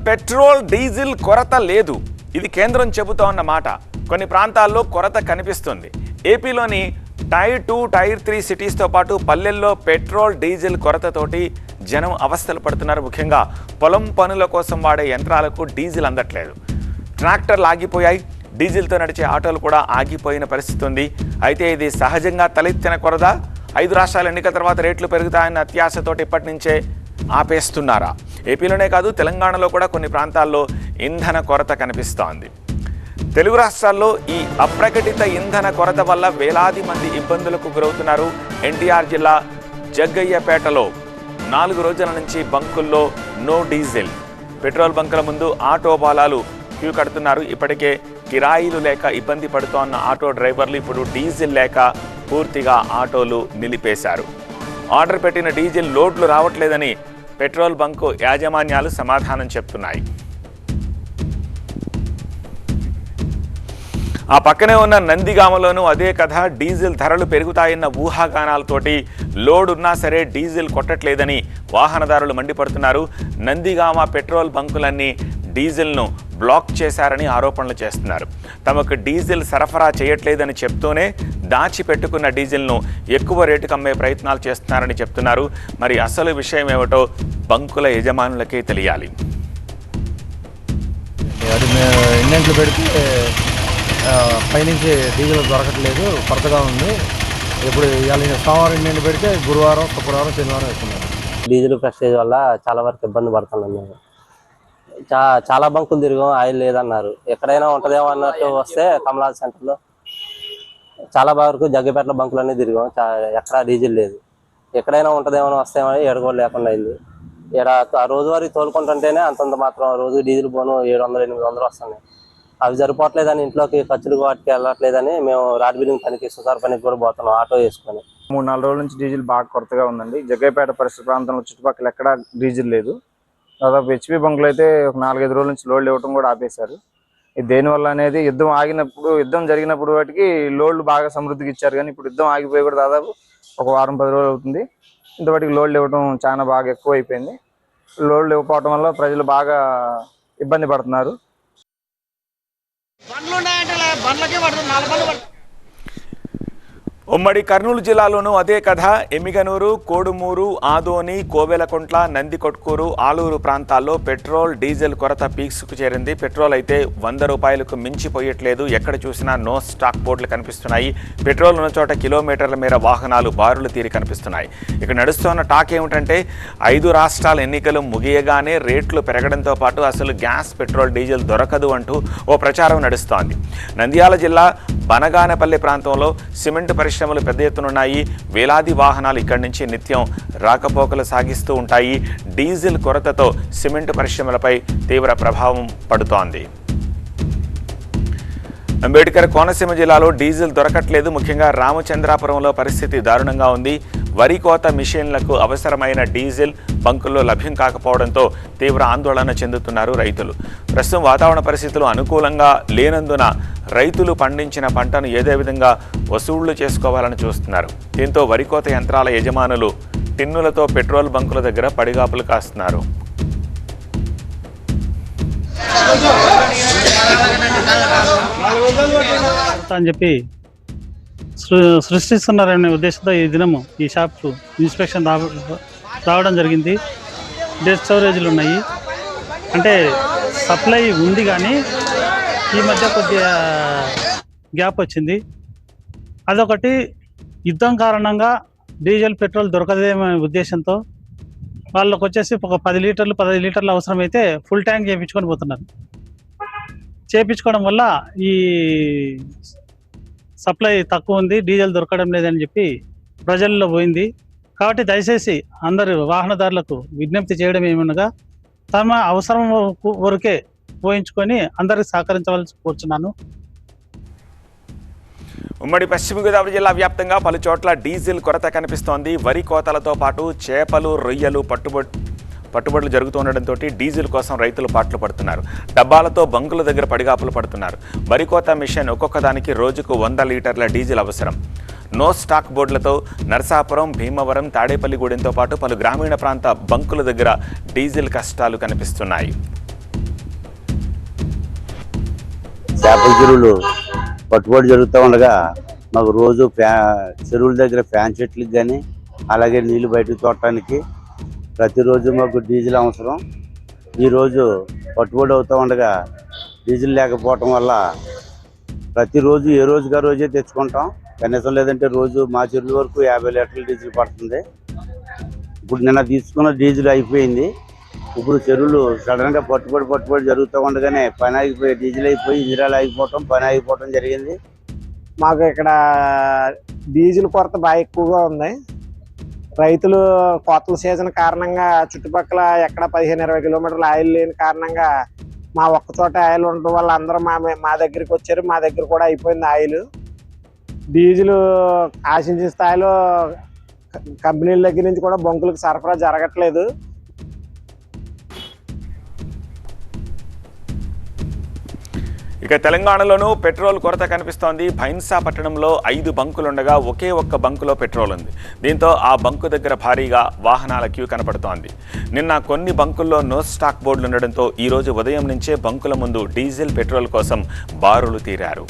Petrol diesel కొరత లేదు, ఇది కేంద్రం చెబుతోన్న మాట. కొన్ని ప్రాంతాల్లో కొరత కనిపిస్తుంది. ఏపీలోని టైర్ 2, టైర్ 3 సిటీస్తో పాటు పల్లెల్లో పెట్రోల్ డీజిల్ కొరతతోటి జనం అవస్థలు పడుతున్నారు. ముఖ్యంగా పొలం పనుల కోసం వాడే యంత్రాలకు డీజిల్ అందట్లేదు. ట్రాక్టర్లు ఆగిపోయాయి, డీజిల్తో నడిచే ఆటోలు కూడా ఆగిపోయిన పరిస్థితి ఉంది. అయితే ఇది సహజంగా తలెత్తిన కొరత. 5 రాష్ట్రాల ఎన్నికల తర్వాత రేట్లు పెరుగుతాయన్న అత్యాశతోటి ఇప్పటి నుంచే ఆపేస్తున్నారా? ఏపీలోనే కాదు, తెలంగాణలో కూడా కొన్ని ప్రాంతాల్లో ఇంధన కొరత కనిపిస్తోంది. తెలుగు రాష్ట్రాల్లో ఈ అప్రకటిత ఇంధన కొరత వల్ల వేలాది మంది ఇబ్బందులకు గురవుతున్నారు. ఎన్టీఆర్ జిల్లా జగ్గయ్యపేటలో 4 రోజుల నుంచి బంకుల్లో నో డీజిల్. పెట్రోల్ బంకుల ముందు ఆటో బాలాలు క్యూ కడుతున్నారు. ఇప్పటికే కిరాయిలు లేక ఇబ్బంది పడుతోన్న ఆటో డ్రైవర్లు ఇప్పుడు డీజిల్ లేక పూర్తిగా ఆటోలు నిలిపేశారు. ఆర్డర్ పెట్టిన డీజిల్ లోడ్లు రావట్లేదని పెట్రోల్ బంకు యాజమాన్యాలు సమాధానం చెప్తున్నాయి. ఆ పక్కనే ఉన్న నందిగామలోనూ అదే కథ. డీజిల్ ధరలు పెరుగుతాయన్న ఊహాగానాలతోటి లోడ్ ఉన్నా సరే డీజిల్ కొట్టట్లేదని వాహనదారులు మండిపడుతున్నారు. నందిగామ పెట్రోల్ బంకులన్నీ డీజిల్ను బ్లాక్ చేశారని ఆరోపణలు చేస్తున్నారు. తమకు డీజిల్ సరఫరా చేయట్లేదని చెప్తూనే దాచిపెట్టుకున్న డీజిల్ను ఎక్కువ రేటుకు అమ్మే ప్రయత్నాలు చేస్తున్నారని చెప్తున్నారు. మరి అసలు విషయం ఏమిటో బంకుల యజమానులకే తెలియాలి. ఇండెంట్లు పెడితే పైనుంచి డీజిల్ దొరకట్లేదు, కొరతగా ఉంది. ఇప్పుడు సోమవారం ఇండెంట్ పెడితే గురువారం, శుక్రవారం, శనివారం వేస్తున్నారు. డీజిల్ ప్రెస్టేజ్ వల్ల చాలా వరకు ఇబ్బంది పడుతున్నాం మేము. చాలా బంకులు తిరిగాం, ఆయిల్ లేదన్నారు. ఎక్కడైనా ఉంటుందేమో అన్నట్టు వస్తే కమలాజ్ సెంటర్లో చాలా వరకు జగ్గపేటలో బంకులన్నీ తిరిగాం, ఎక్కడా డీజిల్ లేదు. ఎక్కడైనా ఉంటుందేమో వస్తేమో ఎడగోలు లేకుండా అయింది. ఇక్కడ రోజువారీ తోలుకుంటుంటేనే అంతంత మాత్రం రోజు డీజిల్ పోను 700-800 వస్తున్నాయి. అవి సరిపోవట్లేదని ఇంట్లోకి ఖర్చులు వాటికి వెళ్ళట్లేదని మేము రాడ్ బిల్లింగ్ పనికి, సుతార్ పనికి కూడా పోతున్నాం ఆటో వేసుకొని. 3-4 రోజుల నుంచి డీజిల్ బాగా కొరతగా ఉందండి. జగ్గయ్యపేట పరిసర ప్రాంతంలో చుట్టుపక్కల ఎక్కడా డీజిల్ లేదు. దాదాపు హెచ్పి బంకులు అయితే ఒక 4-5 రోజుల నుంచి లోడ్లు ఇవ్వడం కూడా ఆపేశారు. ఇది దేనివల్ల అనేది యుద్ధం జరిగినప్పుడు వాటికి లోడ్లు బాగా సమృద్ధికి ఇచ్చారు. కానీ ఇప్పుడు యుద్ధం ఆగిపోయి కూడా దాదాపు ఒక వారం 10 రోజులు అవుతుంది. ఇంతవాటికి లోడ్లు ఇవ్వడం చాలా బాగా ఎక్కువ అయిపోయింది. లోడ్లు ఇవ్వకపోవడం వల్ల ప్రజలు బాగా ఇబ్బంది పడుతున్నారు. ఉమ్మడి కర్నూలు జిల్లాలోనూ అదే కథ. ఎమిగనూరు, కోడుమూరు, ఆదోని, కోవెలకుంట్ల, నందికొట్కూరు, ఆలూరు ప్రాంతాల్లో పెట్రోల్ డీజిల్ కొరత పీక్స్కు చేరింది. పెట్రోల్ అయితే 100 రూపాయలకు మించిపోయట్లేదు. ఎక్కడ చూసినా నో స్టాక్ బోర్డులు కనిపిస్తున్నాయి. పెట్రోల్ ఉన్న చోట కిలోమీటర్ల మేర వాహనాలు బారులు తీరి కనిపిస్తున్నాయి. ఇక్కడ నడుస్తున్న టాక్ ఏమిటంటే 5 రాష్ట్రాల ఎన్నికలు ముగియగానే రేట్లు పెరగడంతో పాటు అసలు గ్యాస్, పెట్రోల్, డీజిల్ దొరకదు అంటూ ఓ ప్రచారం నడుస్తోంది. నంద్యాల జిల్లా బనగానపల్లి ప్రాంతంలో సిమెంట్ పరిశ్రమలు పెద్ద ఎత్తునున్నాయి. వేలాది వాహనాలు ఇక్కడి నుంచి నిత్యం రాకపోకలు సాగిస్తూ ఉంటాయి. డీజిల్ కొరతతో సిమెంట్ పరిశ్రమలపై తీవ్ర ప్రభావం పడుతోంది. అంబేద్కర్ కోనసీమ జిల్లాలో డీజిల్ దొరకట్లేదు. ముఖ్యంగా రామచంద్రాపురంలో పరిస్థితి దారుణంగా ఉంది. వరి కోత మిషన్లకు అవసరమైన డీజిల్ బంకుల్లో లభ్యం కాకపోవడంతో తీవ్ర ఆందోళన చెందుతున్నారు రైతులు. ప్రస్తుతం వాతావరణ పరిస్థితులు అనుకూలంగా లేనందున రైతులు పండించిన పంటను ఏదే విధంగా వసూళ్లు చేసుకోవాలని చూస్తున్నారు. దీంతో వరి కోత యంత్రాల యజమానులు టిన్నులతో పెట్రోల్ బంకుల దగ్గర పడిగాపులు కాస్తున్నారు. అని చెప్పి సృష్టిస్తున్నారనే ఉద్దేశంతో ఈ దినము ఈ షాప్ ఇన్స్పెక్షన్ రావడం జరిగింది. డేట్ స్టోరేజ్లు ఉన్నాయి, అంటే సప్లై ఉంది కానీ ఈ మధ్య కొద్దిగా గ్యాప్ వచ్చింది. అదొకటి. యుద్ధం కారణంగా డీజిల్, పెట్రోల్ దొరకదేమనే ఉద్దేశంతో వాళ్ళకు వచ్చేసి ఒక 10 లీటర్లు 15 లీటర్లు అవసరమైతే ఫుల్ ట్యాంక్ చేయించుకొని పోతున్నారు. చేయించుకోవడం వల్ల ఈ సప్లై తక్కువ ఉంది, డీజిల్ దొరకడం లేదని చెప్పి ప్రజల్లో పోయింది. కాబట్టి దయచేసి అందరు వాహనదారులకు విజ్ఞప్తి చేయడం ఏమనగా తమ అవసరం వరకే పోయించుకొని అందరికి సహకరించవలసి కోరుచున్నాను. ఉమ్మడి పశ్చిమ గోదావరి జిల్లా వ్యాప్తంగా పలు చోట్ల డీజిల్ కొరత కనిపిస్తోంది. వరి కోతలతో పాటు చేపలు, రొయ్యలు పట్టుబడులు జరుగుతుండటంతో డీజిల్ కోసం రైతులు పాట్లు పడుతున్నారు. డబ్బాలతో బంకుల దగ్గర పడిగాపులు పడుతున్నారు. వరి కోత మిషన్ ఒక్కొక్క దానికి రోజుకు 100 లీటర్ల డీజిల్ అవసరం. నో స్టాక్ బోర్డులతో నరసాపురం, భీమవరం, తాడేపల్లిగూడెంతో పాటు పలు గ్రామీణ ప్రాంత బంకుల దగ్గర డీజిల్ కష్టాలు కనిపిస్తున్నాయి. చేపల చెరువులు పట్టుబడి జరుగుతూ ఉండగా మాకు రోజు చెరువుల దగ్గర ఫ్యాన్ చెట్లకి కానీ అలాగే నీళ్లు బయటకు తోడటానికి ప్రతిరోజు మాకు డీజిల్ అవసరం. ఈరోజు పట్టుబడి అవుతూ ఉండగా డీజిల్ లేకపోవటం వల్ల ప్రతిరోజు ఏ రోజుగా రోజే తెచ్చుకుంటాం. కనీసం లేదంటే రోజు మా చెరువుల వరకు 50 లీటర్ల డీజిల్ పడుతుంది. ఇప్పుడు నిన్న తీసుకున్న డీజిల్ అయిపోయింది. ఇప్పుడు చెరువులు సడన్గా పట్టుబడి జరుగుతూ ఉండగానే పని ఆగిపోయి డీజిల్ అయిపోయి ఇంజిరాలు ఆగిపోవటం, పని ఆగిపోవటం జరిగింది. మాకు ఇక్కడ డీజిల్ కొరత బాగా ఎక్కువగా ఉంది. రైతులు కోతల సీజన్ కారణంగా చుట్టుపక్కల ఎక్కడ 15-20 కిలోమీటర్ల ఆయిల్ లేని కారణంగా మా ఒక్క చోట ఆయిల్ ఉండడం వల్ల అందరూ మా దగ్గరికి వచ్చారు. మా దగ్గర కూడా అయిపోయింది ఆయిల్. డీజిల్ ఆశించిన స్థాయిలో కంపెనీల దగ్గర నుంచి కూడా బంకులకు సరఫరా జరగట్లేదు. ఇక తెలంగాణలోనూ పెట్రోల్ కొరత కనిపిస్తోంది. భైన్సా పట్టణంలో 5 బంకులుండగా ఒకే ఒక్క బంకులో పెట్రోల్ ఉంది. దీంతో ఆ బంకు దగ్గర భారీగా వాహనాల క్యూ కనపడుతోంది. నిన్న కొన్ని బంకుల్లో నో స్టాక్ బోర్డులు ఉండడంతో ఈరోజు ఉదయం నుంచే బంకుల ముందు డీజిల్, పెట్రోల్ కోసం బారులు తీరారు.